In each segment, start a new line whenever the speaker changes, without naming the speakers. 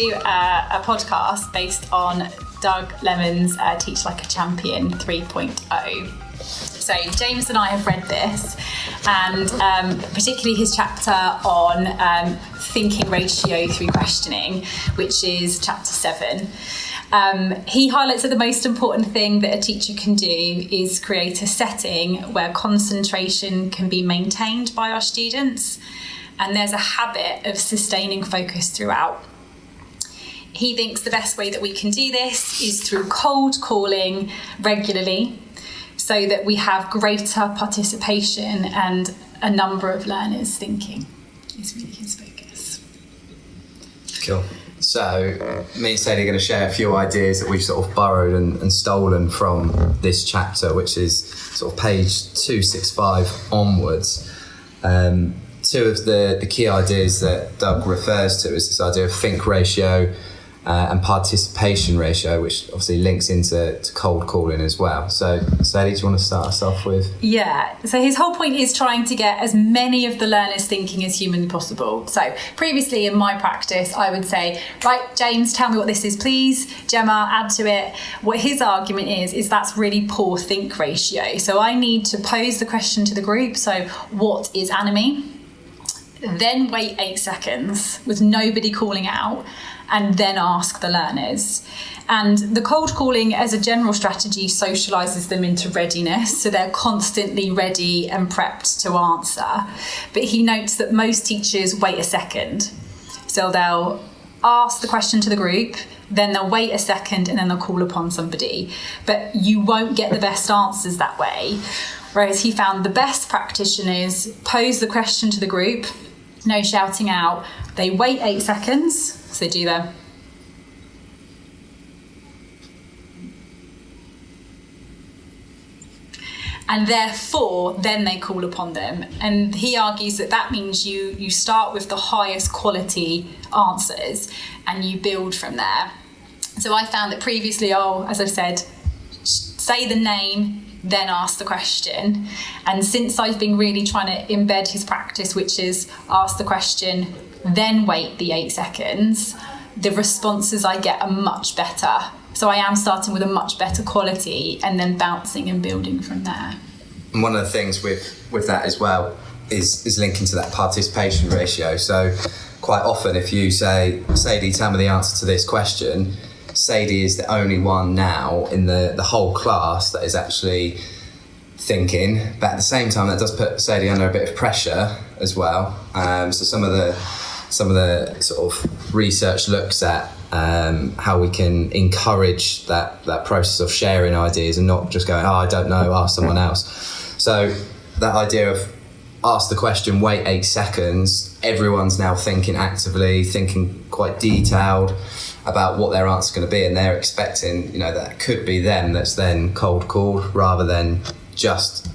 to a podcast based on Doug Lemon's Teach Like a Champion 3.0. So James and I have read this, and particularly his chapter on thinking ratio through questioning, which is chapter 7. He highlights that the most important thing that a teacher can do is create a setting where concentration can be maintained by our students, and there's a habit of sustaining focus throughout. He thinks the best way that we can do this is through cold calling regularly, so that we have greater participation and a number of learners thinking is really his focus.
Cool. So me and Sadie are going to share a few ideas that we've sort of borrowed and stolen from this chapter, which is sort of page 265 onwards. Two of the key ideas that Doug refers to is this idea of think ratio and participation ratio, which obviously links into cold calling as well. So Sadie, do you want to start us off with?
Yeah, so his whole point is trying to get as many of the learners thinking as humanly possible. So previously in my practice, I would say, right, James, tell me what this is, please. Gemma, add to it. What his argument is that's really poor think ratio. So I need to pose the question to the group. So what is anime? Then wait 8 seconds with nobody calling out, and then ask the learners. And the cold calling as a general strategy socialises them into readiness, so they're constantly ready and prepped to answer. But he notes that most teachers wait a second. So they'll ask the question to the group, then they'll wait a second, and then they'll call upon somebody. But you won't get the best answers that way. Whereas he found the best practitioners pose the question to the group, no shouting out, they wait 8 seconds, so they do that. And therefore, then they call upon them. And he argues that means you start with the highest quality answers and you build from there. So I found that previously, as I said, say the name, then ask the question. And since I've been really trying to embed his practice, which is ask the question, then wait the 8 seconds, the responses I get are much better. So I am starting with a much better quality and then bouncing and building from there.
And one of the things with that as well is linking to that participation ratio. So quite often if you say, Sadie, tell me the answer to this question, Sadie is the only one now in the whole class that is actually thinking, but at the same time that does put Sadie under a bit of pressure as well. So some of the sort of research looks at how we can encourage that process of sharing ideas and not just going, I don't know, ask someone else. So that idea of ask the question, wait 8 seconds, everyone's now thinking actively, thinking quite detailed about what their answer's going to be, and they're expecting, that could be them that's then cold called rather than just,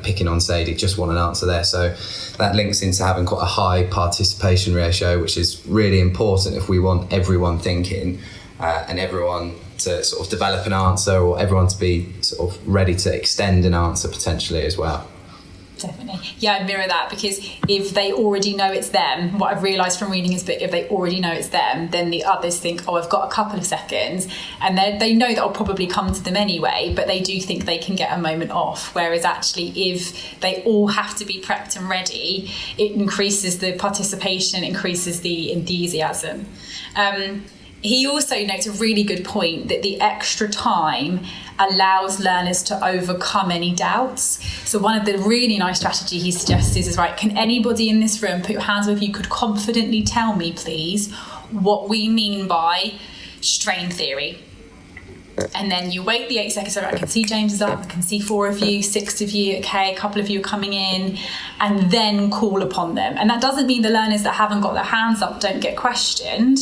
picking on Sadie, just want an answer there. So that links into having quite a high participation ratio, which is really important if we want everyone thinking and everyone to sort of develop an answer, or everyone to be sort of ready to extend an answer potentially as well.
Definitely. Yeah, I mirror that, because if they already know it's them, what I've realised from reading his book, if they already know it's them, then the others think, I've got a couple of seconds, and they know that I'll probably come to them anyway, but they do think they can get a moment off. Whereas actually, if they all have to be prepped and ready, it increases the participation, increases the enthusiasm. He also notes a really good point that the extra time allows learners to overcome any doubts. So one of the really nice strategy he suggests is right, can anybody in this room put your hands up if you could confidently tell me, please, what we mean by strain theory? And then you wait the 8 seconds. So I can see James is up, I can see 4 of you, 6 of you, okay, a couple of you are coming in, and then call upon them. And that doesn't mean the learners that haven't got their hands up don't get questioned.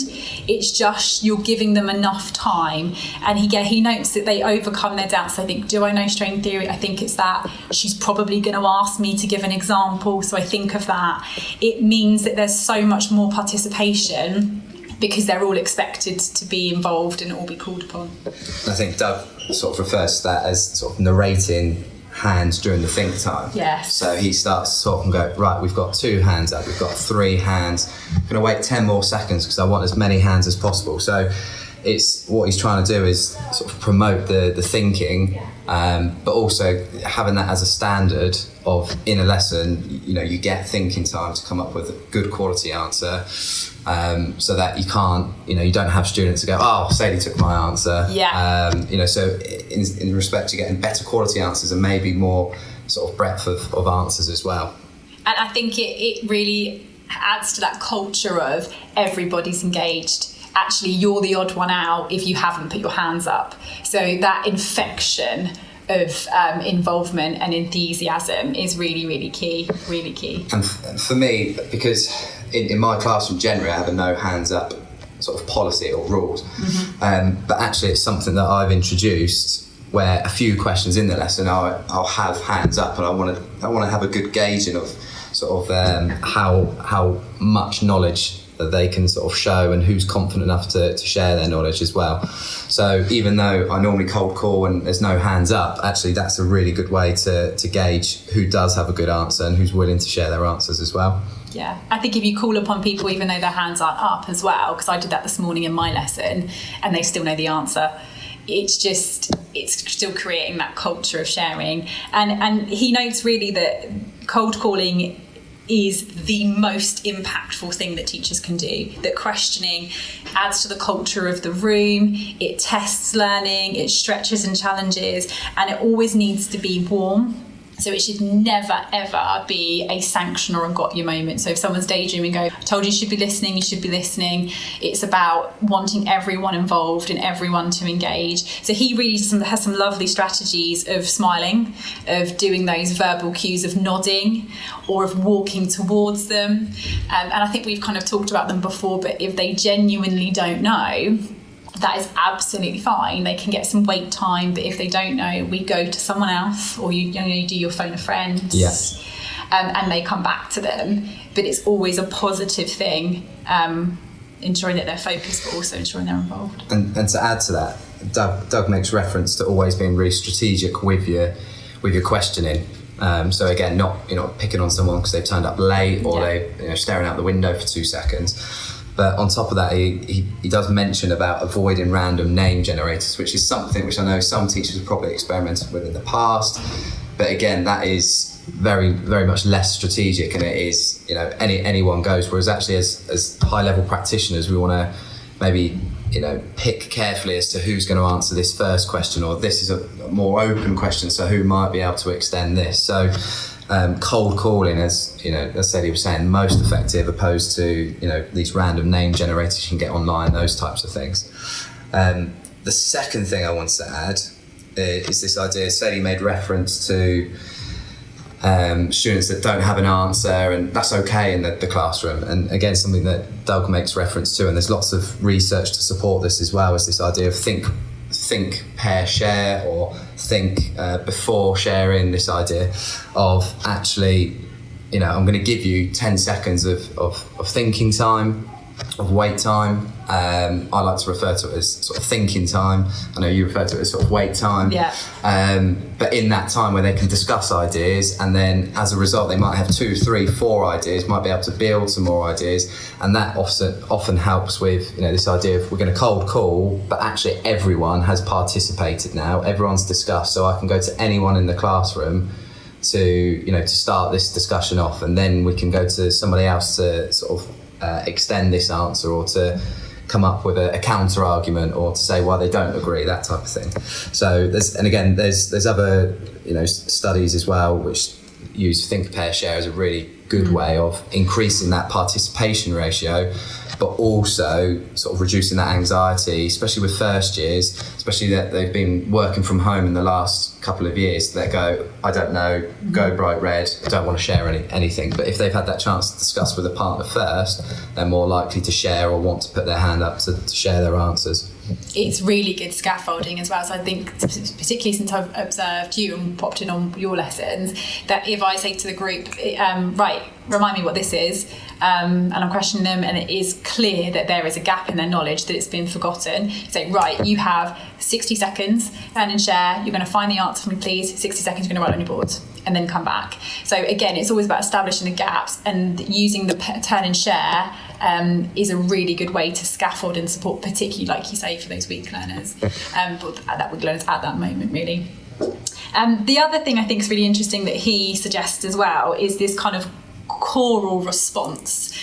It's just you're giving them enough time. And he notes that they overcome their doubts. They think, do I know strain theory? I think it's that. She's probably going to ask me to give an example, so I think of that. It means that there's so much more participation, because they're all expected to be involved and all be called upon.
I think Doug sort of refers to that as sort of narrating hands during the think time.
Yes.
So he starts to talk and go, right, we've got 2 hands up, we've got 3 hands. I'm going to wait 10 more seconds because I want as many hands as possible. So it's what he's trying to do is sort of promote the thinking, but also having that as a standard of in a lesson, you get thinking time to come up with a good quality answer, so that you don't have students to go, oh, Sadie took my answer.
Yeah.
So in respect to getting better quality answers and maybe more sort of breadth of answers as well.
And I think it really adds to that culture of everybody's engaged. Actually, you're the odd one out if you haven't put your hands up. So that infection of involvement and enthusiasm is really, really key, really key.
And for me, because in my classroom generally, I have a no hands up sort of policy or rules. Mm-hmm. But actually it's something that I've introduced where a few questions in the lesson I'll have hands up, and I want to have a good gauging of sort of how much knowledge that they can sort of show and who's confident enough to share their knowledge as well. So even though I normally cold call and there's no hands up, actually that's a really good way to gauge who does have a good answer and who's willing to share their answers as well.
Yeah, I think if you call upon people even though their hands aren't up as well, because I did that this morning in my lesson and they still know the answer, it's still creating that culture of sharing. And he notes really that cold calling is the most impactful thing that teachers can do. That questioning adds to the culture of the room, it tests learning, it stretches and challenges, and it always needs to be warm. So it should never, ever be a sanction or a got you moment. So if someone's daydreaming, go, I told you should be listening, you should be listening. It's about wanting everyone involved and everyone to engage. So he really has some lovely strategies of smiling, of doing those verbal cues of nodding or of walking towards them. And I think we've kind of talked about them before, but if they genuinely don't know, that is absolutely fine. They can get some wait time, but if they don't know, we go to someone else, or you do your phone a friend,
yes,
and they come back to them. But it's always a positive thing, ensuring that they're focused, but also ensuring they're involved.
And to add to that, Doug makes reference to always being really strategic with your questioning. So again, not picking on someone because they've turned up late or they're staring out the window for 2 seconds. But on top of that, he does mention about avoiding random name generators, which is something which I know some teachers have probably experimented with in the past. But again, that is very, very much less strategic, and it is, anyone goes. Whereas actually, as high-level practitioners, we want to maybe, pick carefully as to who's going to answer this first question, or this is a more open question, so who might be able to extend this. So cold calling, as Sadie was saying, most effective opposed to these random name generators you can get online, those types of things. The second thing I wanted to add is this idea. Sadie made reference to students that don't have an answer, and that's okay in the classroom. And again, something that Doug makes reference to, and there's lots of research to support this as well, is this idea of think, pair, share, or think before sharing. This idea of actually, I'm going to give you 10 seconds of thinking time, of wait time. I like to refer to it as sort of thinking time. I know you refer to it as sort of wait time.
Yeah.
But in that time where they can discuss ideas, and then as a result they might have 2, 3, 4 ideas, might be able to build some more ideas, and that often helps with this idea of we're going to cold call, but actually everyone has participated now, everyone's discussed, so I can go to anyone in the classroom to start this discussion off, and then we can go to somebody else to sort of extend this answer, or to come up with a counter argument, or to say why they don't agree, that type of thing. So there's other studies as well which use think, pair, share as a really good way of increasing that participation ratio, but also sort of reducing that anxiety, especially with first years, especially that they've been working from home in the last couple of years. They go, I don't know, go bright red, I don't want to share anything. But if they've had that chance to discuss with a partner first, they're more likely to share or want to put their hand up to share their answers.
it's really good scaffolding as well. So I think, particularly since I've observed you and popped in on your lessons, that if I say to the group, right, remind me what this is, and I'm questioning them, and it is clear that there is a gap in their knowledge, that it's been forgotten, say, right, you have 60 seconds, turn and share, you're going to find the answer for me, please, 60 seconds, you're going to write on your board, and then come back. So again, it's always about establishing the gaps, and using the turn and share is a really good way to scaffold and support, particularly, like you say, for those weak learners, but that weak learners at that moment, really. The other thing I think is really interesting that he suggests as well is this kind of choral response.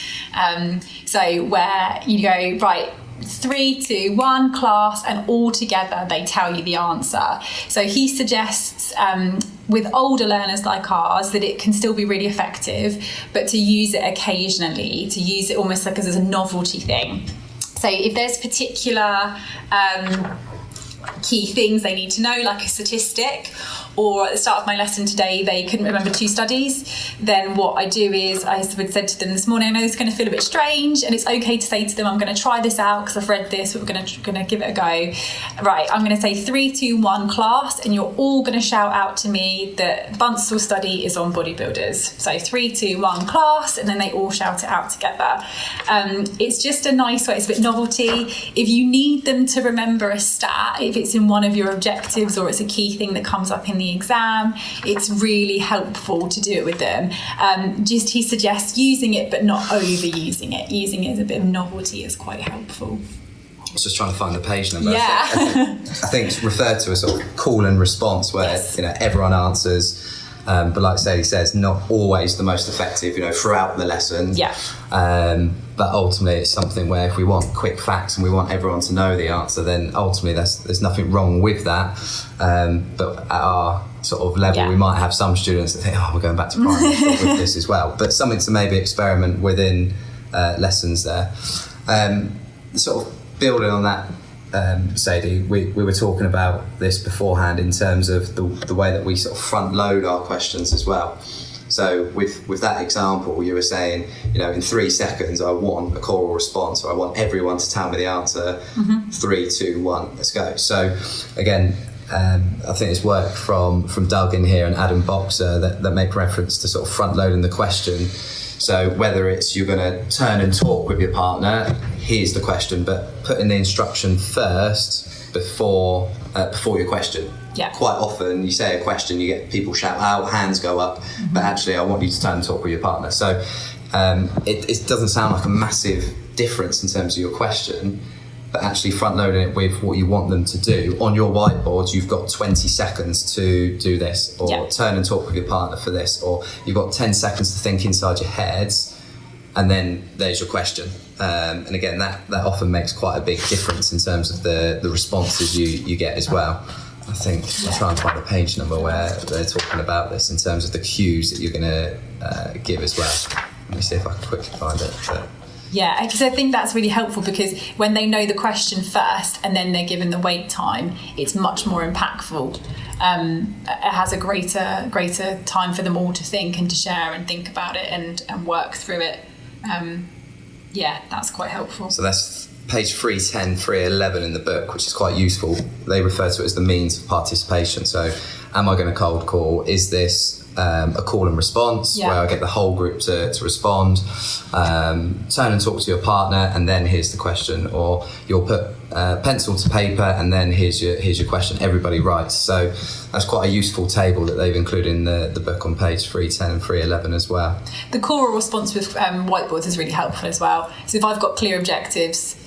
So where you go, right, 3, 2, 1, class, and all together they tell you the answer. So he suggests with older learners like ours that it can still be really effective, but to use it occasionally, to use it almost like as a novelty thing. So if there's particular key things they need to know, like a statistic, or at the start of my lesson today they couldn't remember 2 studies, then what I do is I said to them this morning, I know it's going to feel a bit strange, and it's okay to say to them, I'm going to try this out because I've read this, but we're going to give it a go. Right, I'm going to say 3, 2, 1, class, and you're all going to shout out to me that Bunstall study is on bodybuilders. So 3, 2, 1, class, and then they all shout it out together. It's just a nice way, it's a bit novelty. If you need them to remember a stat, if it's in one of your objectives or it's a key thing that comes up in the exam, it's really helpful to do it with them. He suggests using it but not overusing it. Using it as a bit of novelty is quite helpful.
I was just trying to find the page number.
Yeah.
I think it's referred to as sort of call and response, where
yes.
Everyone answers. But like Sadie says, not always the most effective, throughout the lesson.
Yeah.
But ultimately, it's something where if we want quick facts and we want everyone to know the answer, then ultimately there's nothing wrong with that. But at our sort of level, we might have some students that think, we're going back to primary with this as well. But something to maybe experiment within lessons there. Sort of building on that, Sadie, we were talking about this beforehand in terms of the way that we sort of front load our questions as well. So with that example, you were saying, in 3 seconds, I want a choral response, or I want everyone to tell me the answer. 3, 2, 1, let's go. So again, I think it's work from Doug in here and Adam Boxer that make reference to sort of front loading the question. So whether it's you're going to turn and talk with your partner, here's the question, but putting the instruction first before your question.
Yeah.
Quite often you say a question, you get people shout out, hands go up, but actually I want you to turn and talk with your partner. So it doesn't sound like a massive difference in terms of your question, but actually front loading it with what you want them to do. On your whiteboard, you've got 20 seconds to do this, or turn and talk with your partner for this, or you've got 10 seconds to think inside your heads, and then there's your question. And again, that often makes quite a big difference in terms of the responses you get as well. I think I'll try and find the page number where they're talking about this in terms of the cues that you're going to give as well. Let me see if I can quickly find it.
Yeah, because I think that's really helpful, because when they know the question first and then they're given the wait time, it's much more impactful. It has a greater time for them all to think and to share and think about it and work through it. That's quite helpful. So
that's page 310, 311 in the book, which is quite useful. They refer to it as the means of participation. So am I going to cold call? Is this a call and response where I get the whole group to respond? Turn and talk to your partner, and then here's the question. Or you'll put pencil to paper, and then here's your question. Everybody writes. So that's quite a useful table that they've included in the book on page 310 and 311 as well. The
choral response with whiteboards is really helpful as well. So if I've got clear objectives,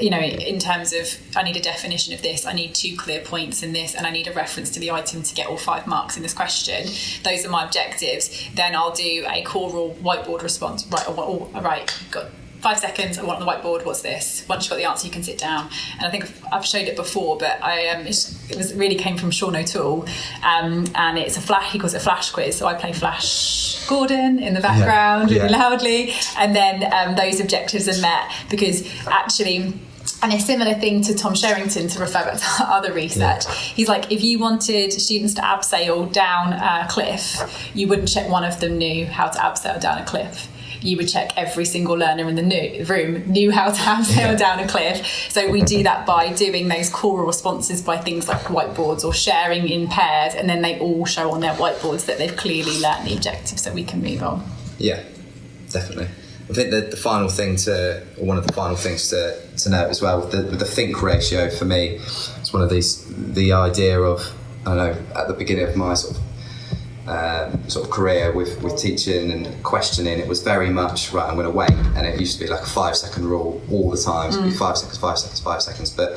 in terms of I need a definition of this, I need 2 clear points in this, and I need a reference to the item to get all 5 marks in this question. Those are my objectives. Then I'll do a choral whiteboard response. Right, got 5 seconds, I want on the whiteboard, what's this? Once you've got the answer, you can sit down. And I think I've showed it before, but it really came from Sean O'Toole, and it's he calls it a flash quiz. So I play Flash Gordon in the background really loudly, and then those objectives are met, because actually, and a similar thing to Tom Sherrington, to refer back to other research, he's like, if you wanted students to abseil down a cliff, you wouldn't check one of them knew how to abseil down a cliff. you would check every single learner in the room knew how to abseil down a cliff. So we do that by doing those core responses by things like whiteboards or sharing in pairs, and then they all show on their whiteboards that they've clearly learnt the objective, so we can move on.
Yeah, definitely. I think that one of the final things to note as well, with the think ratio for me, it's one of the idea of, I don't know, at the beginning of my sort of career with teaching and questioning, it was very much, right, I'm going to wait, and it used to be like a 5-second rule all the time. So it'd be 5 seconds, 5 seconds, 5 seconds. But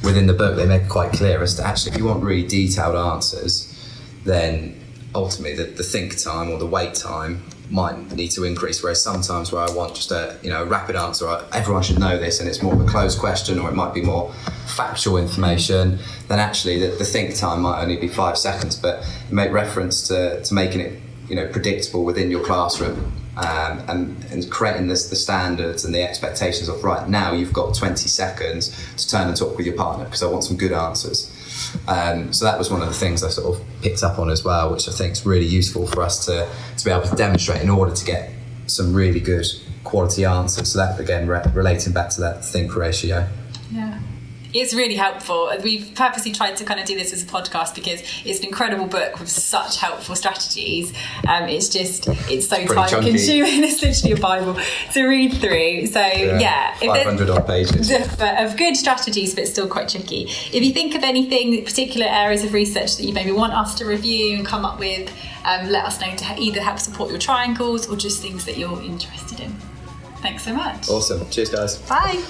within the book, they make it quite clear as to actually, if you want really detailed answers, then ultimately the think time or the wait time might need to increase, whereas sometimes where I want just a rapid answer, everyone should know this, and it's more of a closed question, or it might be more factual information, then actually the think time might only be 5 seconds, but you make reference to making it predictable within your classroom, and creating the standards and the expectations of, right, now you've got 20 seconds to turn and talk with your partner because I want some good answers. So that was one of the things I sort of picked up on as well, which I think is really useful for us to be able to demonstrate in order to get some really good quality answers. So that, again, relating back to that think ratio.
Yeah. It's really helpful. We've purposely tried to kind of do this as a podcast because it's an incredible book with such helpful strategies. It's so time consuming. It's literally a Bible to read through. So yeah
500 odd pages.
Of good strategies, but still quite tricky. If you think of anything, particular areas of research that you maybe want us to review and come up with, let us know to either help support your triangles or just things that you're interested in. Thanks so much.
Awesome. Cheers, guys.
Bye.